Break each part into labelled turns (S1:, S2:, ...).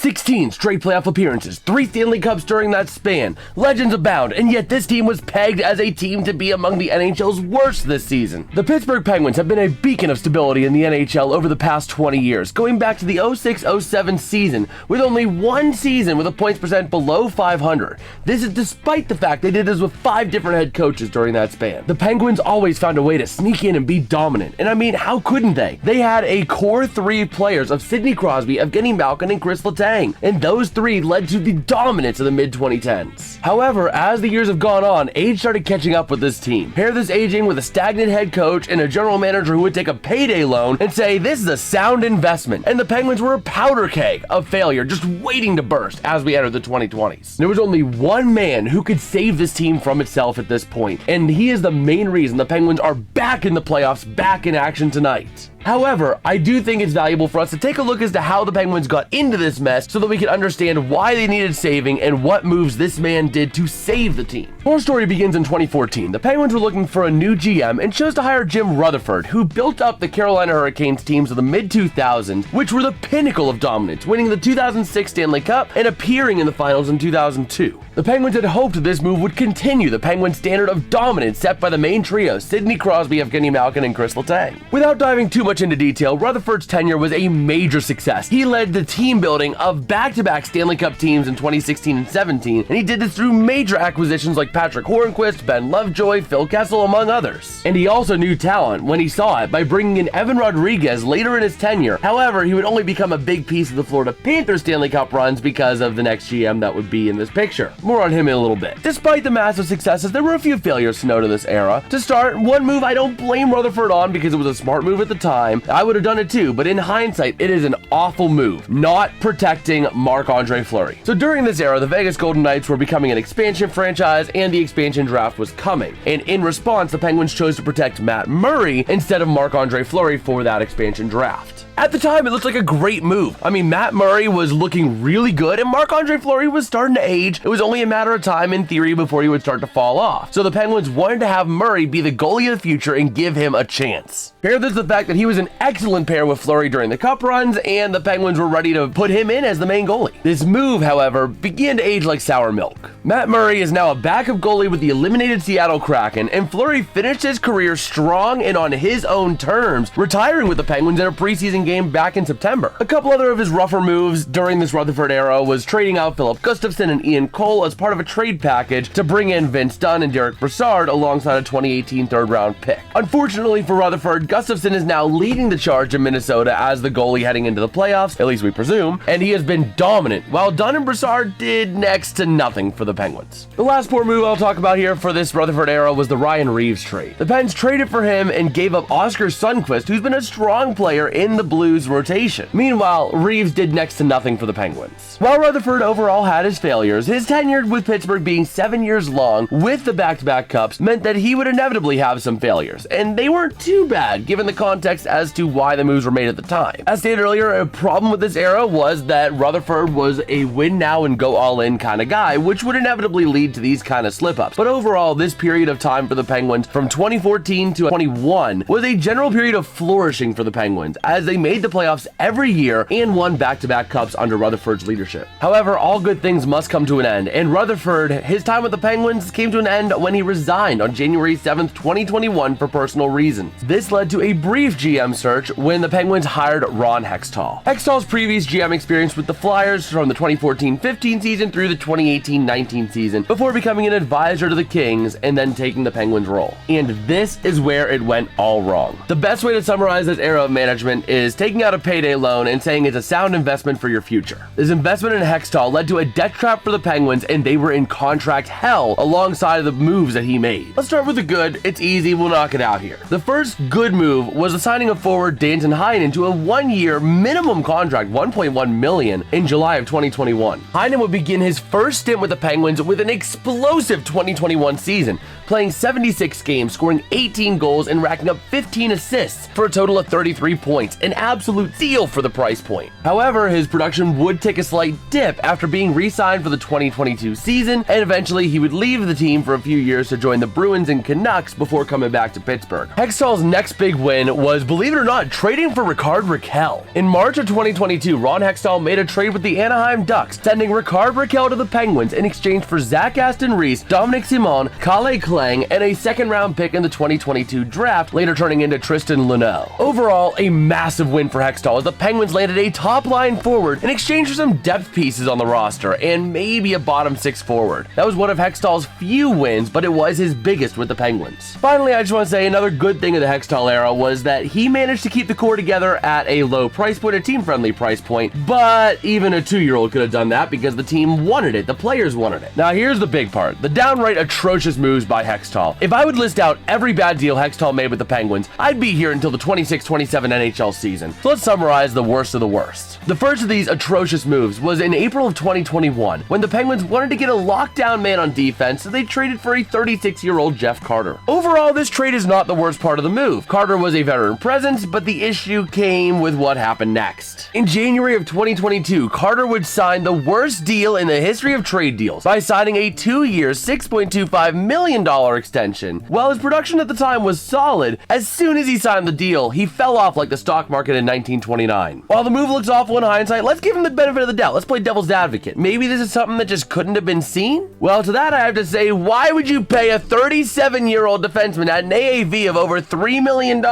S1: 16 straight playoff appearances, 3 Stanley Cups during that span. Legends abound, and yet this team was pegged as a team to be among the NHL's worst this season. The Pittsburgh Penguins have been a beacon of stability in the NHL over the past 20 years, going back to the 06-07 season, with only one season with a points percent below 500. This is despite the fact they did this with 5 different head coaches during that span. The Penguins always found a way to sneak in and be dominant, and I mean, how couldn't they? They had a core 3 players of Sidney Crosby, Evgeni Malkin, and Kris Letang, and those 3 led to the dominance of the mid-2010s. However, as the years have gone on, age started catching up with this team. Pair this aging with a stagnant head coach and a general manager who would take a payday loan and say this is a sound investment, and the Penguins were a powder keg of failure just waiting to burst as we entered the 2020s. There was only one man who could save this team from itself at this point, and he is the main reason the Penguins are back in the playoffs, back in action tonight. However, I do think it's valuable for us to take a look as to how the Penguins got into this mess so that we can understand why they needed saving and what moves this man did to save the team. Our story begins in 2014. The Penguins were looking for a new GM and chose to hire Jim Rutherford, who built up the Carolina Hurricanes teams of the mid-2000s, which were the pinnacle of dominance, winning the 2006 Stanley Cup and appearing in the finals in 2002. The Penguins had hoped this move would continue the Penguins' standard of dominance set by the main trio, Sidney Crosby, Evgeni Malkin, and Kris Letang. Without diving too much into detail, Rutherford's tenure was a major success. He led the team building of back-to-back Stanley Cup teams in 2016 and 17, and he did this through major acquisitions like Patrick Hornquist, Ben Lovejoy, Phil Kessel, among others. And he also knew talent when he saw it by bringing in Evan Rodriguez later in his tenure. However, he would only become a big piece of the Florida Panthers Stanley Cup runs because of the next GM that would be in this picture. More on him in a little bit. Despite the massive successes, there were a few failures to note in this era. To start, one move I don't blame Rutherford on because it was a smart move at the time. I would have done it too, but in hindsight, it is an awful move, not protecting Marc-Andre Fleury. So during this era, the Vegas Golden Knights were becoming an expansion franchise and the expansion draft was coming. And in response, the Penguins chose to protect Matt Murray instead of Marc-Andre Fleury for that expansion draft. At the time, it looked like a great move. I mean, Matt Murray was looking really good and Marc-Andre Fleury was starting to age. It was only a matter of time in theory before he would start to fall off. So the Penguins wanted to have Murray be the goalie of the future and give him a chance. Pair this with the fact that he was an excellent pair with Fleury during the cup runs and the Penguins were ready to put him in as the main goalie. This move, however, began to age like sour milk. Matt Murray is now a backup goalie with the eliminated Seattle Kraken, and Fleury finished his career strong and on his own terms, retiring with the Penguins in a preseason game back in September. A couple other of his rougher moves during this Rutherford era was trading out Philip Gustafsson and Ian Cole as part of a trade package to bring in Vince Dunn and Derek Brassard alongside a 2018 third-round pick. Unfortunately for Rutherford, Gustafsson is now leading the charge in Minnesota as the goalie heading into the playoffs, at least we presume, and he has been dominant, while Dunn and Brassard did next to nothing for the Penguins. The last poor move I'll talk about here for this Rutherford era was the Ryan Reeves trade. The Pens traded for him and gave up Oscar Sundqvist, who's been a strong player in the Blues rotation. Meanwhile, Reeves did next to nothing for the Penguins. While Rutherford overall had his failures, his tenure with Pittsburgh being 7 years long with the back-to-back cups meant that he would inevitably have some failures, and they weren't too bad given the context as to why the moves were made at the time. As stated earlier, a problem with this era was that Rutherford was a win now and go all in kind of guy, which would inevitably lead to these kind of slip-ups. But overall, this period of time for the Penguins from 2014 to 21 was a general period of flourishing for the Penguins as they made the playoffs every year and won back-to-back cups under Rutherford's leadership. However, all good things must come to an end, and Rutherford, his time with the Penguins came to an end when he resigned on January 7th, 2021 for personal reasons. This led to a brief GM search when the Penguins hired Ron Hextall. Hextall's previous GM experience with the Flyers from the 2014-15 season through the 2018-19 season before becoming an advisor to the Kings and then taking the Penguins role. And this is where it went all wrong. The best way to summarize this era of management is taking out a payday loan and saying it's a sound investment for your future. This investment in Hextall led to a debt trap for the Penguins and they were in contract hell alongside of the moves that he made. Let's start with the good. It's easy, we'll knock it out here. The first good move was the signing of forward Danton Heinen to a 1-year minimum contract, $1.1 million, in July of 2021. Heinen would begin his first stint with the Penguins with an explosive 2021 season, playing 76 games, scoring 18 goals, and racking up 15 assists for a total of 33 points, and absolute steal for the price point. However, his production would take a slight dip after being re-signed for the 2022 season, and eventually he would leave the team for a few years to join the Bruins and Canucks before coming back to Pittsburgh. Hextall's next big win was, believe it or not, trading for Rickard Rakell. In March of 2022, Ron Hextall made a trade with the Anaheim Ducks, sending Rickard Rakell to the Penguins in exchange for Zach Aston Reese, Dominic Simon, Kalle Klang, and a second-round pick in the 2022 draft, later turning into Tristan Luneau. Overall, a massive win for Hextall as the Penguins landed a top-line forward in exchange for some depth pieces on the roster and maybe a bottom six forward. That was one of Hextall's few wins, but it was his biggest with the Penguins. Finally, I just want to say another good thing of the Hextall era was that he managed to keep the core together at a low price point, a team-friendly price point, but even a 2-year-old could have done that because the team wanted it, the players wanted it. Now here's the big part, the downright atrocious moves by Hextall. If I would list out every bad deal Hextall made with the Penguins, I'd be here until the 26-27 NHL season. So let's summarize the worst of the worst. The first of these atrocious moves was in April of 2021, when the Penguins wanted to get a lockdown man on defense, so they traded for a 36-year-old Jeff Carter. Overall, this trade is not the worst part of the move. Carter was a veteran presence, but the issue came with what happened next. In January of 2022, Carter would sign the worst deal in the history of trade deals by signing a 2-year, $6.25 million extension. While his production at the time was solid, as soon as he signed the deal, he fell off like the stock market in 1929. While the move looks awful in hindsight, let's give him the benefit of the doubt. Let's play devil's advocate. Maybe this is something that just couldn't have been seen? Well, to that I have to say, why would you pay a 37-year-old defenseman at an AAV of over $3 million?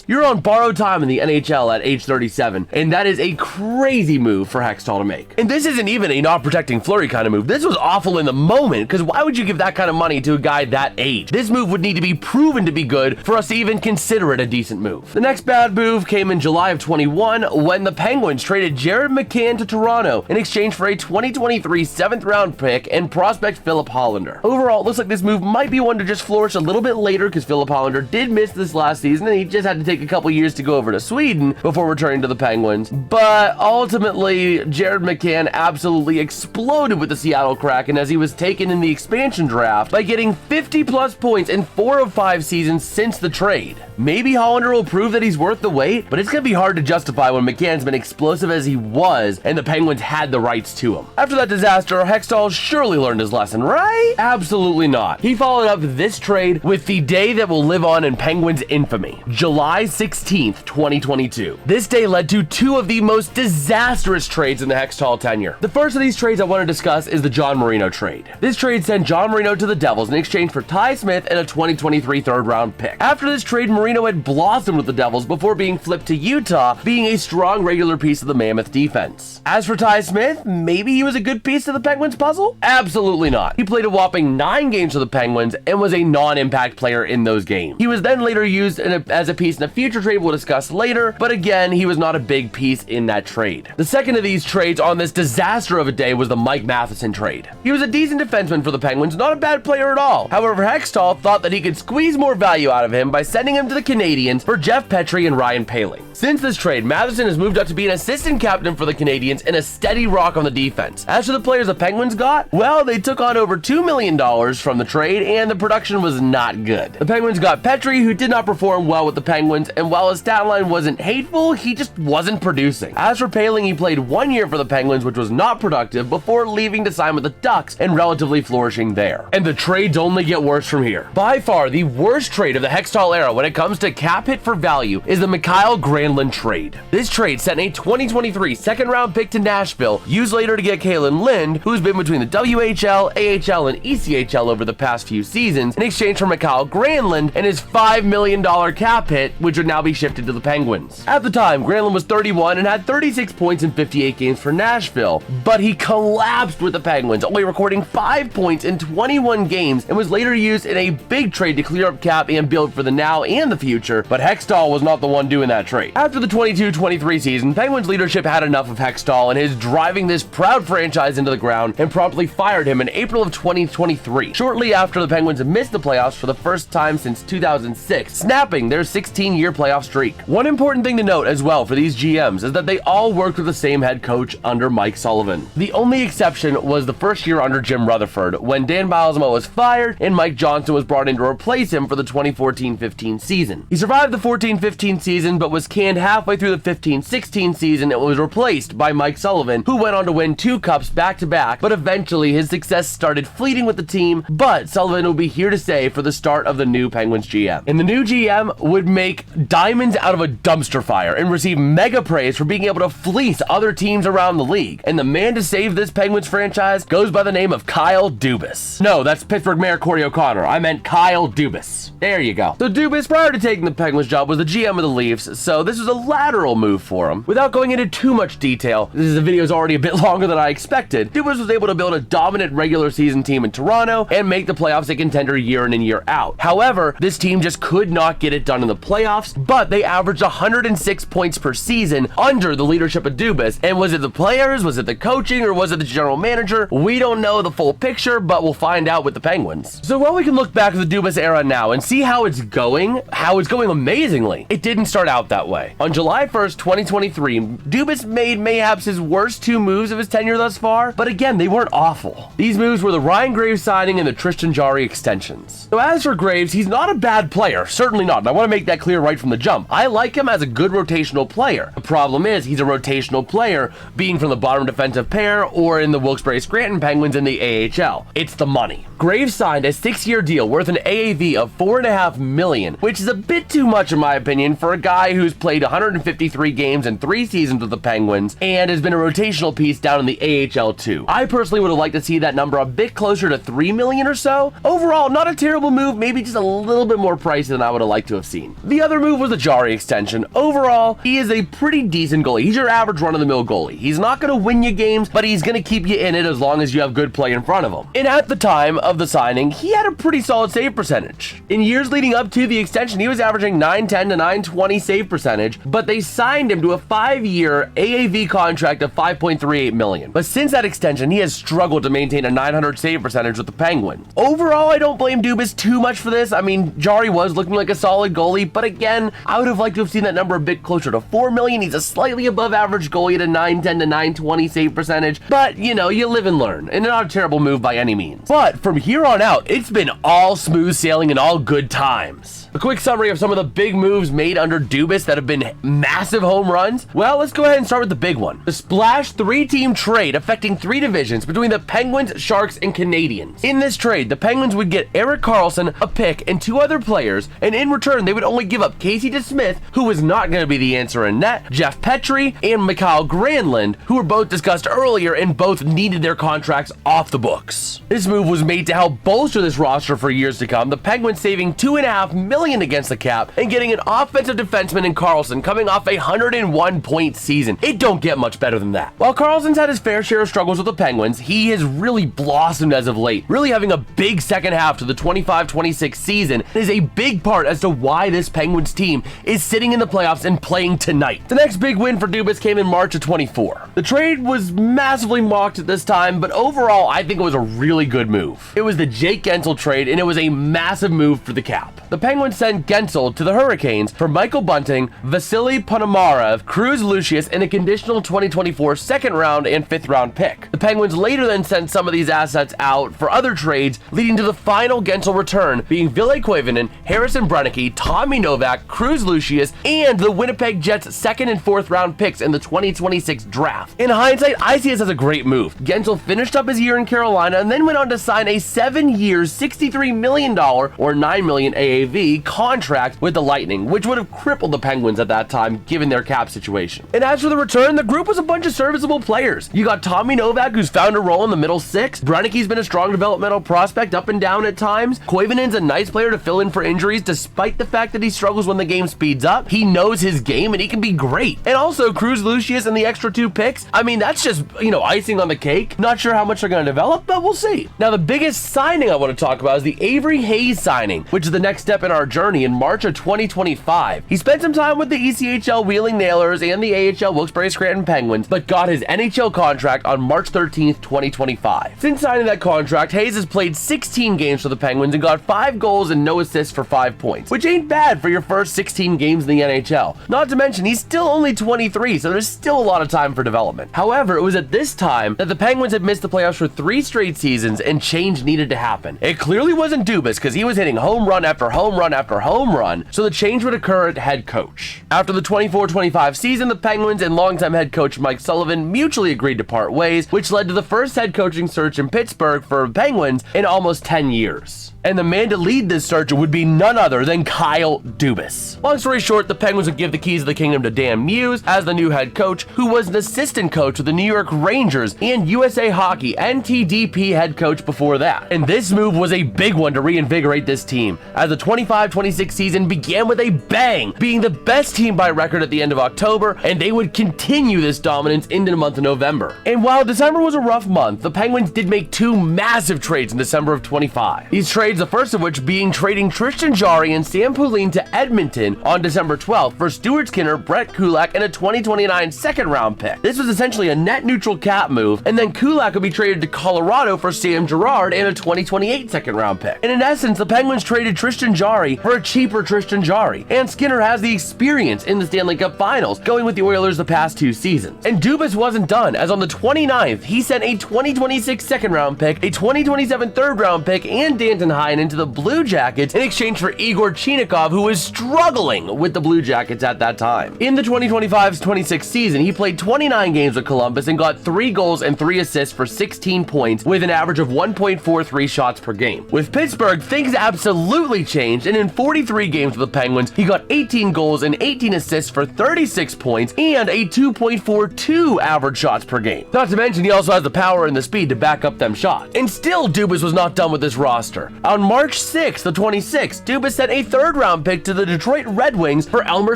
S1: You're on borrowed time in the NHL at age 37, and that is a crazy move for Hextall to make. And this isn't even a not protecting Fleury kind of move. This was awful in the moment, because why would you give that kind of money to a guy that age? This move would need to be proven to be good for us to even consider it a decent move. The next bad move came in July of 21 when the Penguins traded Jared McCann to Toronto in exchange for a 2023 7th-round pick and prospect Philip Hollander. Overall, it looks like this move might be one to just flourish a little bit later because Philip Hollander did miss this last season and he just had to take a couple years to go over to Sweden before returning to the Penguins. But ultimately, Jared McCann absolutely exploded with the Seattle Kraken as he was taken in the expansion draft by getting 50-plus points in 4 of 5 seasons since the trade. Maybe Hollander will prove that he's worth the wait, but it's going to be hard to justify when McCann's been explosive as he was and the Penguins had the rights to him. After that disaster, Hextall surely learned his lesson, right? Absolutely not. He followed up this trade with the day that will live on in Penguins infamy, July 16th, 2022. This day led to 2 of the most disastrous trades in the Hextall tenure. The first of these trades I want to discuss is the John Marino trade. This trade sent John Marino to the Devils in exchange for Ty Smith and a 2023 third-round pick. After this trade, Marino had blossomed with the Devils before being flipped to Utah, being a strong regular piece of the Mammoth defense. As for Ty Smith, maybe he was a good piece to the Penguins puzzle? Absolutely not. He played a whopping 9 games for the Penguins and was a non-impact player in those games. He was then later used as a piece in a future trade we'll discuss later, but again, he was not a big piece in that trade. The second of these trades on this disaster of a day was the Mike Matheson trade. He was a decent defenseman for the Penguins, not a bad player at all. However, Hextall thought that he could squeeze more value out of him by sending him to the Canadiens for Jeff Petrie and Ryan Poehling. Since this trade, Matheson has moved up to be an assistant captain for the Canadiens and a steady rock on the defense. As for the players the Penguins got, well, they took on over $2 million from the trade and the production was not good. The Penguins got Petrie, who did not perform well with the Penguins, and while his stat line wasn't hateful, he just wasn't producing. As for Poehling, he played 1 year for the Penguins, which was not productive, before leaving to sign with the Ducks and relatively flourishing there. And the trades only get worse from here. By far, the worst trade of the Hextall era when it comes to cap hit for value is the Mikael Granlund trade. This trade sent a 2023 second-round pick to Nashville, used later to get Kalen Lind, who's been between the WHL, AHL, and ECHL over the past few seasons, in exchange for Mikael Granlund and his $5 million cap hit, which would now be shifted to the Penguins. At the time, Granlund was 31 and had 36 points in 58 games for Nashville, but he collapsed with the Penguins, only recording 5 points in 21 games, and was later used in a big trade to clear up cap and build for the now and the future, but Hextall was not the one doing that trade. After the 22-23 season, Penguins leadership had enough of Hextall and his driving this proud franchise into the ground and promptly fired him in April of 2023, shortly after the Penguins missed the playoffs for the first time since 2006, snapping their 16-year playoff streak. One important thing to note as well for these GMs is that they all worked with the same head coach under Mike Sullivan. The only exception was the first year under Jim Rutherford, when Dan Bylsma was fired and Mike Johnson was brought in to replace him for the 2014-15 season. He survived the 14-15 season but was canned halfway through the 15-16 season and was replaced by Mike Sullivan, who went on to win 2 cups back-to-back, but eventually his success started fleeting with the team, but Sullivan will be here to stay for the start of the new Penguins GM. And the new GM would make diamonds out of a dumpster fire and receive mega praise for being able to fleece other teams around the league. And the man to save this Penguins franchise goes by the name of Kyle Dubas. No, that's Pittsburgh Mayor Corey O'Connor. I meant Kyle Dubas. There you go. So Dubas, prior to taking the Penguins job, was the GM of the Leafs, so this was a lateral move for him. Without going into too much detail, this video is already a bit longer than I expected, Dubas was able to build a dominant regular season team in Toronto and make the playoffs a contender year in and year out. However, this team just could not get it done in the playoffs, but they averaged 106 points per season under the leadership of Dubas. And was it the players, was it the coaching, or was it the general manager? We don't know the full picture, but we'll find out with the Penguins. So while we can look back at the Dubas era now and see how it's going amazingly, it didn't start out that way. On July 1st, 2023, Dubas made mayhaps his worst 2 moves of his tenure thus far, but again, they weren't awful. These moves were the Ryan Graves signing and the Tristan Jarry extensions. So as for Graves, he's not a bad player, certainly not, and I want to make that clear right from the jump. I like him as a good rotational player. The problem is, he's a rotational player, being from the bottom defensive pair or in the Wilkes-Barre-Scranton Penguins in the AHL. It's the money. Graves signed a 6-year deal worth an AAV of $4.5 million, which is a bit too much in my opinion for a guy who's played 153 games in 3 seasons with the Penguins and has been a rotational piece down in the AHL too. I personally would have liked to see that number a bit closer to $3 million or so. Overall, not a terrible move, maybe just a little bit more pricey than I would have liked to have seen. The other move was the Jarry extension. Overall, he is a pretty decent goalie. He's your average run-of-the-mill goalie. He's not going to win you games, but he's going to keep you in it as long as you have good play in front of him. And at the time of the signing, he had a pretty solid save percentage. In years leading up to the extension, he was averaging .910 to .920 save percentage, but they signed him to a 5-year AAV contract of $5.38 million. But since that extension, he has struggled to maintain a .900 save percentage with the Penguins. Overall, I don't blame Dubas too much for this. I mean, Jarry was looking like a solid goalie, but again, I would have liked to have seen that number a bit closer to $4 million. He's a slightly above average goalie at a .910 to .920 save percentage, but you know, you live and learn, and not a terrible move by any means. But from here on out, it's been all smooth sailing and all good times. A quick summary of some of the big moves made under Dubas that have been massive home runs. Well, let's go ahead and start with the big one. The splash 3-team trade affecting 3 divisions between the Penguins, Sharks, and Canadiens. In this trade, the Penguins would get Erik Karlsson, a pick, and 2 other players, and in return, they would only give up Casey DeSmith, who was not going to be the answer in net, Jeff Petrie, and Mikael Granlund, who were both discussed earlier and both needed their contracts off the books. This move was made to help bolster this roster for years to come, the Penguins saving $2.5 million against the cap and getting an offensive defenseman in Karlsson coming off a 101-point season. It don't get much better than that. While Karlsson's had his fair share of struggles with the Penguins, he has really blossomed as of late, really having a big second half to the 25-26 season. It is a big part as to why this Penguins team is sitting in the playoffs and playing tonight. The next big win for Dubas came in March of 24. The trade was massively mocked at this time, but overall, I think it was a really good move. It was the Jake Guentzel trade, and it was a massive move for the cap. The Penguins sent Guentzel to the Hurricanes for Michael Bunting, Vasily Ponomarev, Cruz Lucius, and a conditional 2024 second round and 5th round pick. The Penguins later then sent some of these assets out for other trades, leading to the final Guentzel return being Ville Koivunen, Harrison Brennecke, Tommy Novak, Cruz Lucius, and the Winnipeg Jets' 2nd and 4th round picks in the 2026 draft. In hindsight, I see this as a great move. Guentzel finished up his year in Carolina and then went on to sign a 7-year, $63 million or $9 million AAV contract with the Lightning, which would have crippled the Penguins at that time given their cap situation. And as for the return, the group was a bunch of serviceable players. You got Tommy Novak, who's found a role in the middle 6. Brennecke's been a strong developmental prospect up and down at times. Koivunen's a nice player to fill in for injuries despite the fact that he struggles when the game speeds up. He knows his game and he can be great. And also Cruz Lucius and the extra 2 picks, I mean, that's just, icing on the cake. Not sure how much they're going to develop, but we'll see. Now, the biggest signing I want to talk about is the Avery Hayes signing, which is the next step in our journey in March of 2025. He spent some time with the ECHL Wheeling Nailers and the AHL Wilkes-Barre Scranton Penguins, but got his NHL contract on March 13th, 2025. Since signing that contract, Hayes has played 16 games for the Penguins and got 5 goals and no assists for 5 points, which ain't bad for your first 16 games in the NHL. Not to mention, he's still only 23, so there's still a lot of time for development. However, it was at this time that the Penguins had missed the playoffs for 3 straight seasons and change needed to happen. It clearly wasn't Dubas because he was hitting home run after home run after home run, so the change would occur at head coach. After the 24-25 season, the Penguins and longtime head coach Mike Sullivan mutually agreed to part ways, which led to the first head coaching search in Pittsburgh for Penguins in almost 10 years. And the man to lead this search would be none other than Kyle Dubas. Long story short, the Penguins would give the keys of the kingdom to Dan Muse as the new head coach, who was an assistant coach with the New York Rangers and USA Hockey NTDP head coach before that. And this move was a big one to reinvigorate this team, as the 25-26 season began with a bang, being the best team by record at the end of October, and they would continue this dominance into the month of November. And while December was a rough month, the Penguins did make 2 massive trades in December of 25. These trades, the first of which being trading Tristan Jarry and Sam Poulin to Edmonton on December 12th for Stuart Skinner, Brett Kulak, and a 2029 second-round pick. This was essentially a net neutral cap move, and then Kulak would be traded to Colorado for Sam Girard and a 2028 second-round pick. And in essence, the Penguins traded Tristan Jarry for a cheaper Tristan Jarry, and Skinner has the experience in the Stanley Cup Finals, going with the Oilers the past 2 seasons. And Dubas wasn't done, as on the 29th, he sent a 2026 second-round pick, a 2027 third-round pick, and Danton Heinen into the Blue Jackets in exchange for Igor Chinikov, who was struggling with the Blue Jackets at that time. In the 2025-26 season, he played 29 games with Columbus and got 3 goals and 3 assists for 16 points with an average of 1.43 shots per game. With Pittsburgh, things absolutely changed, and in 43 games with the Penguins, he got 18 goals and 18 assists for 36 points and a 2.42 average shots per game. Not to mention, he also has the power and the speed to back up them shots. And still, Dubas was not done with this roster. On March 6th of 26, Dubas sent a third-round pick to the Detroit Red Wings for Elmer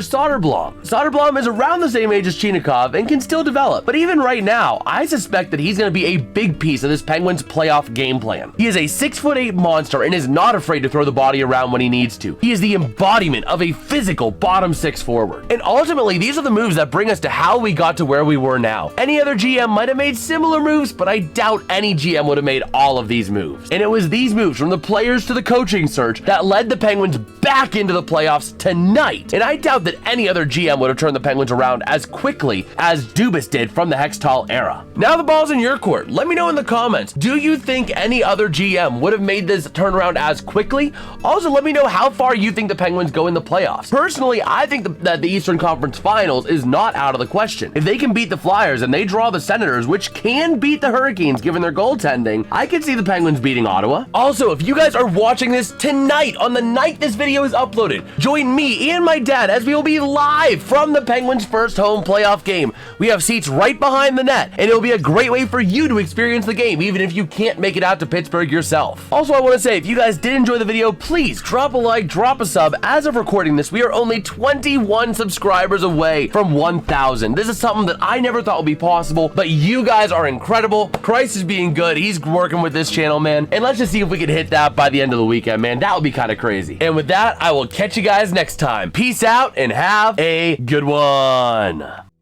S1: Soderblom. Soderblom is around the same age as Chinikov and can still develop, but even right now, I suspect that he's going to be a big piece of this Penguins playoff game plan. He is a 6'8" monster and is not afraid to throw the body around when he needs to. He is the embodiment of a physical bottom 6 forward. And ultimately, these are the moves that bring us to how we got to where we were now. Any other GM might have made similar moves, but I doubt any GM would have made all of these moves. And it was these moves, from the players to the coaching search, that led the Penguins back into the playoffs tonight. And I doubt that any other GM would have turned the Penguins around as quickly as Dubas did from the Hextall era. Now the ball's in your court. Let me know in the comments, do you think any other GM would have made this turnaround as quickly? Also, let me know how far you think the Penguins go in the playoffs. Personally, I think that the Eastern Conference Finals is not out of the question. If they can beat the Flyers and they draw the Senators, which can beat the Hurricanes given their goaltending, I could see the Penguins beating Ottawa. Also, if you guys are watching this tonight, on the night this video is uploaded, join me and my dad as we will be live from the Penguins' first home playoff game. We have seats right behind the net, and it'll be a great way for you to experience the game, even if you can't make it out to Pittsburgh yourself. Also, I want to say, if you guys did enjoy the video, please drop a like, drop a sub. As of recording this, we are only 21 subscribers away from 1,000. This is something that I never thought would be possible, but you guys are incredible. Christ is being good. He's working with this channel, man. And let's just see if we can hit that by the end of the weekend, man. That would be kind of crazy. And with that, I will catch you guys next time. Peace out and have a good one.